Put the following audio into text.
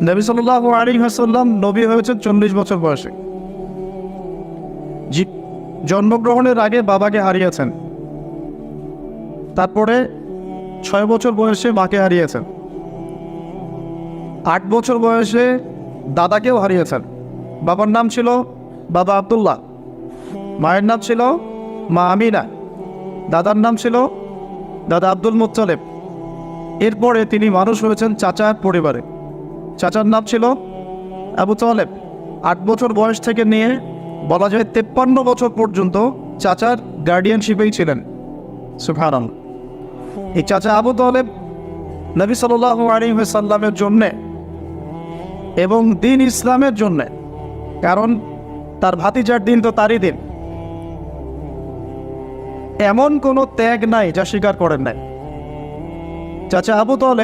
নবী সাল্লাল্লাহু আলাইহি ওয়াসাল্লাম নবী হয়েছেন 40 বছর বয়সে। জন্মগ্রহণের আগে বাবাকে হারিয়েছেন, তারপরে 6 বছর বয়সে মাকে হারিয়েছেন, 8 বছর বয়সে দাদাকেও হারিয়েছেন। বাবার নাম ছিল বাবা আব্দুল্লাহ, মায়ের নাম ছিল মা আমিনা, দাদার নাম ছিল দাদা আব্দুল মুত্তালিব। এরপরে তিনি মানুষ হয়েছেন চাচার পরিবারে, চাচার নাম ছিল আবু তালেব। 8 বছর বয়স থেকে নিয়ে বলা যায় 53 বছর পর্যন্ত চাচার গার্ডিয়ানশিপেই ছিলেন। সুবহানাল্লাহ। এই চাচা আবু তালেব নবী সাল্লাল্লাহু আলাইহি ওয়াসাল্লামের জন্যে এবং দিন ইসলামের জন্যে, কারণ তার ভাতিজার দিন তো তারই দিন, এমন কোনো ত্যাগ নাই যা স্বীকার করেন নাই। চাচা আবু তালেব